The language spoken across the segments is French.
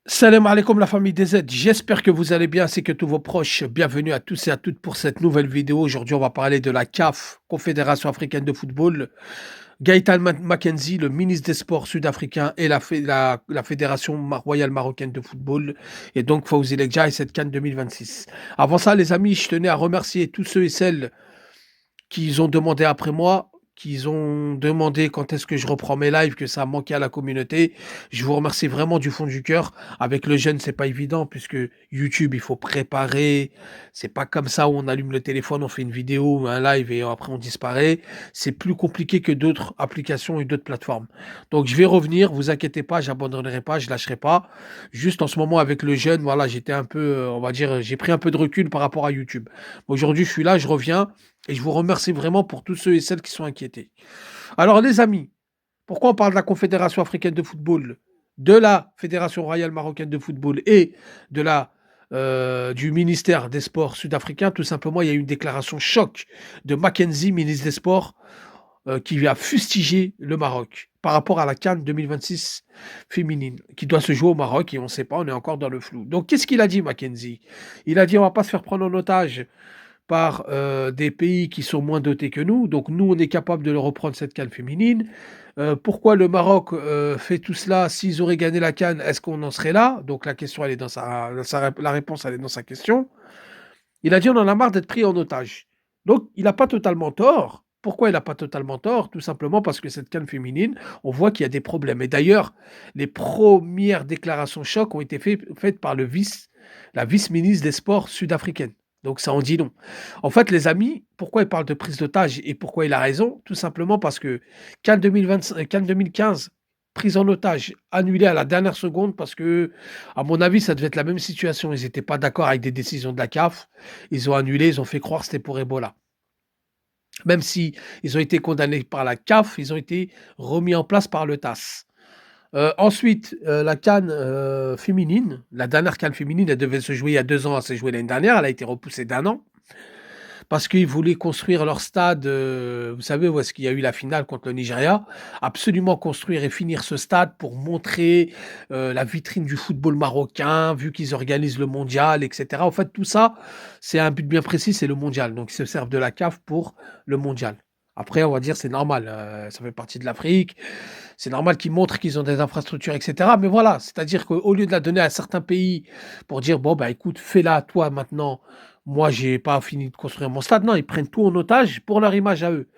Salam alaikum la famille des aides, j'espère que vous allez bien ainsi que tous vos proches. Bienvenue à tous et à toutes pour cette nouvelle vidéo. Aujourd'hui, on va parler de la CAF, Confédération africaine de football. Gaëtan Mackenzie, le ministre des Sports sud-africain et la Fédération royale marocaine de football. Et donc Fawzi Legja et cette CAN 2026. Avant ça, les amis, je tenais à remercier tous ceux et celles qu'ils ont demandé après moi, qu'ils ont demandé quand est-ce que je reprends mes lives, que ça a manqué à la communauté. Je vous remercie vraiment du fond du cœur. Avec le jeune, c'est pas évident puisque YouTube, il faut préparer. C'est pas comme ça où on allume le téléphone, on fait une vidéo ou un live et après on disparaît. C'est plus compliqué que d'autres applications et d'autres plateformes. Donc je vais revenir, vous inquiétez pas, j'abandonnerai pas, je lâcherai pas. Juste en ce moment avec le jeune, voilà, j'étais un peu, on va dire, j'ai pris un peu de recul par rapport à YouTube. Aujourd'hui, je suis là, je reviens. Et je vous remercie vraiment pour tous ceux et celles qui sont inquiétés. Alors les amis, pourquoi on parle de la Confédération africaine de football, de la Fédération royale marocaine de football et de du ministère des Sports sud-africain? Tout simplement, il y a eu une déclaration choc de Mackenzie, ministre des Sports, qui a fustigé le Maroc par rapport à la CAN 2026 féminine, qui doit se jouer au Maroc et on ne sait pas, on est encore dans le flou. Donc qu'est-ce qu'il a dit Mackenzie? Il a dit on ne va pas se faire prendre en otage par des pays qui sont moins dotés que nous. Donc nous, on est capable de le reprendre cette CAN féminine. Pourquoi le Maroc fait tout cela? S'ils auraient gagné la CAN, est-ce qu'on en serait là? Donc la question, elle est la réponse, elle est dans sa question. Il a dit on en a marre d'être pris en otage. Donc il n'a pas totalement tort. Pourquoi il n'a pas totalement tort? Tout simplement parce que cette CAN féminine, on voit qu'il y a des problèmes. Et d'ailleurs, les premières déclarations choc ont été faites par la vice-ministre des Sports sud-africaine. Donc ça en dit long. En fait, les amis, pourquoi il parle de prise d'otage et pourquoi il a raison? Tout simplement parce que CAN 2025, CAN 2015, prise en otage, annulée à la dernière seconde parce que, à mon avis, ça devait être la même situation. Ils n'étaient pas d'accord avec des décisions de la CAF. Ils ont annulé, ils ont fait croire que c'était pour Ebola. Même si ils ont été condamnés par la CAF, ils ont été remis en place par le TAS. Ensuite, la CAN féminine, la dernière CAN féminine, elle devait se jouer il y a 2 ans, elle s'est jouée l'année dernière, elle a été repoussée d'1 an parce qu'ils voulaient construire leur stade, vous savez où est-ce qu'il y a eu la finale contre le Nigeria? Absolument construire et finir ce stade pour montrer, la vitrine du football marocain, vu qu'ils organisent le mondial et cetera. En fait, tout ça, c'est un but bien précis, c'est le mondial. Donc ils se servent de la CAF pour le mondial. Après, on va dire, c'est normal, ça fait partie de l'Afrique. C'est normal qu'ils montrent qu'ils ont des infrastructures et cetera. Mais voilà, c'est-à-dire qu'au lieu de la donner à certains pays pour dire: «Bon, bah, écoute, fais-la toi maintenant, moi, j'ai pas fini de construire mon stade». Non, ils prennent tout en otage pour leur image à eux.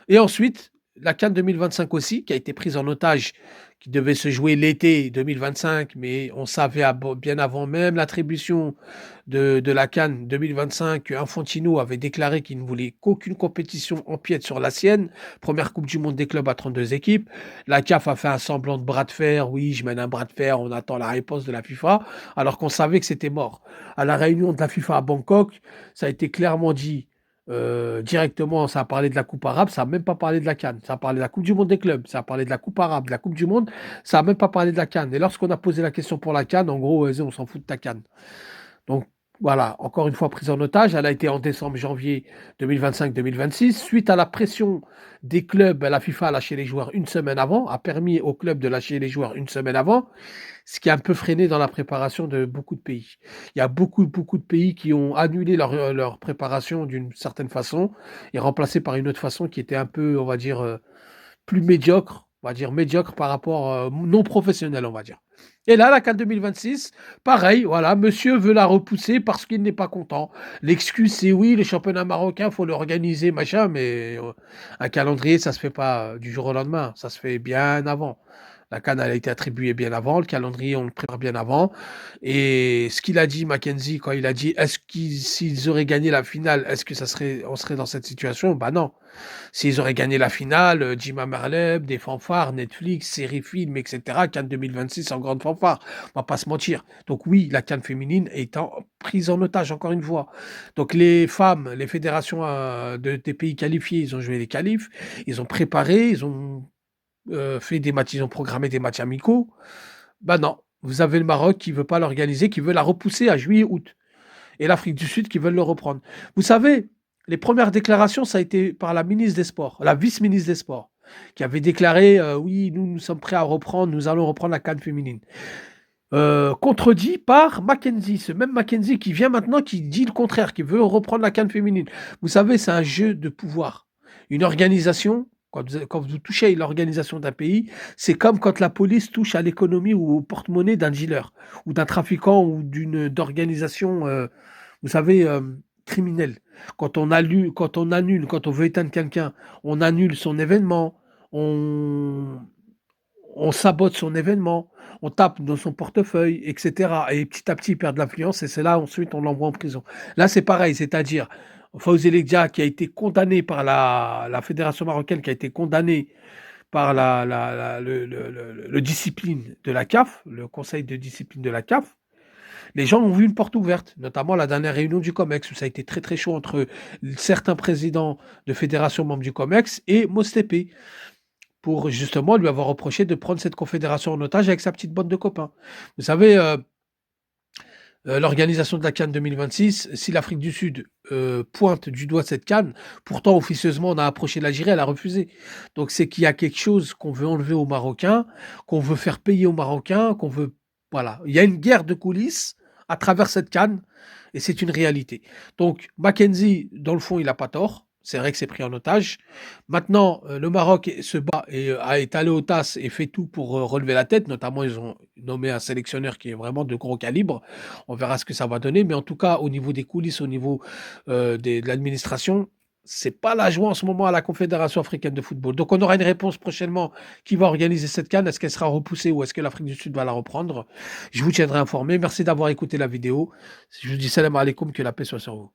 Et ensuite, la CAN 2025 aussi, qui a été prise en otage, qui devait se jouer l'été 2025, mais on savait bien avant même l'attribution de la CAN 2025 qu'Infantino avait déclaré qu'il ne voulait qu'aucune compétition empiète sur la sienne. Première Coupe du Monde des clubs à 32 équipes. La CAF a fait un semblant de bras de fer. Oui, je mène un bras de fer, on attend la réponse de la FIFA, alors qu'on savait que c'était mort. À la réunion de la FIFA à Bangkok, ça a été clairement dit. Directement, ça a parlé de la Coupe arabe, ça a même pas parlé de la CAN. Ça a parlé de la Coupe du monde des clubs, ça a parlé de la Coupe arabe, de la Coupe du monde, ça a même pas parlé de la CAN. Et lorsqu'on a posé la question pour la CAN, en gros, vas-y, on s'en fout de ta CAN. Donc voilà, encore une fois prise en otage. Elle a été en décembre, janvier 2025-2026. Suite à la pression des clubs, la FIFA a lâché les joueurs une semaine avant, a permis aux clubs de lâcher les joueurs une semaine avant, ce qui a un peu freiné dans la préparation de beaucoup de pays. Il y a beaucoup, beaucoup de pays qui ont annulé leur préparation d'une certaine façon et remplacé par une autre façon qui était un peu, on va dire, plus médiocre, on va dire médiocre par rapport, non professionnel, on va dire. Et là, la CAN 2026, pareil, voilà, monsieur veut la repousser parce qu'il n'est pas content. L'excuse, c'est oui, le championnat marocain, faut l'organiser, machin, mais un calendrier, ça se fait pas du jour au lendemain, ça se fait bien avant. La CAN, elle a été attribuée bien avant, le calendrier, on le prépare bien avant. Et ce qu'il a dit, Mackenzie, quand il a dit, est-ce qu'ils, s'ils auraient gagné la finale, est-ce que on serait dans cette situation? Bah non. S'ils auraient gagné la finale, Jima Marleb, des fanfares, Netflix, séries, films, etc. CAN 2026 en grande fanfare. On va pas se mentir. Donc oui, la CAN féminine est prise en otage, encore une fois. Donc les femmes, les fédérations des pays qualifiés, ils ont joué les qualifs, ils ont préparé, ils ont fait des matchs, ils ont programmé des matchs amicaux. Bah non, vous avez le Maroc qui veut pas l'organiser, qui veut la repousser à juillet-août. Et l'Afrique du Sud qui veulent le reprendre. Vous savez, les premières déclarations, ça a été par la ministre des Sports, la vice-ministre des Sports, qui avait déclaré oui, nous sommes prêts à reprendre, nous allons reprendre la CAN féminine. contredit par Mackenzie. Ce même Mackenzie qui vient maintenant, qui dit le contraire, qui veut reprendre la CAN féminine. Vous savez, c'est un jeu de pouvoir. Une organisation, quand vous touchez à l'organisation d'un pays, c'est comme quand la police touche à l'économie ou au porte-monnaie d'un dealer ou d'un trafiquant ou d'organisation, vous savez, criminelle. Quand on veut éteindre quelqu'un, on annule son événement, on on sabote son événement, on tape dans son portefeuille, et cetera et petit à petit, il perd de l'influence et c'est là, ensuite, on l'envoie en prison. Là, c'est pareil, c'est-à-dire, Fawzi Leggia qui a été condamné par la fédération marocaine, qui a été condamné par la le discipline de la CAF, le conseil de discipline de la CAF. Les gens ont vu une porte ouverte, notamment la dernière réunion du COMEX, où ça a été très, très chaud entre certains présidents de fédérations membres du COMEX et Mostépé pour justement lui avoir reproché de prendre cette confédération en otage avec sa petite bande de copains. Vous savez, l'organisation de la CAN 2026, si l'Afrique du Sud pointe du doigt cette CAN, pourtant officieusement on a approché l'Algérie, elle a refusé. Donc c'est qu'il y a quelque chose qu'on veut enlever aux Marocains, qu'on veut faire payer aux Marocains, qu'on veut... Voilà, il y a une guerre de coulisses à travers cette CAN et c'est une réalité. Donc Mackenzie, dans le fond, il n'a pas tort. C'est vrai que c'est pris en otage. Maintenant, le Maroc se bat et est allé aux tasses et fait tout pour relever la tête. Notamment, ils ont nommé un sélectionneur qui est vraiment de gros calibre. On verra ce que ça va donner. Mais en tout cas, au niveau des coulisses, au niveau de l'administration, c'est pas la joie en ce moment à la Confédération africaine de football. Donc, on aura une réponse prochainement qui va organiser cette CAN. Est-ce qu'elle sera repoussée ou est-ce que l'Afrique du Sud va la reprendre? Je vous tiendrai informé. Merci d'avoir écouté la vidéo. Je vous dis salam alaikum, que la paix soit sur vous.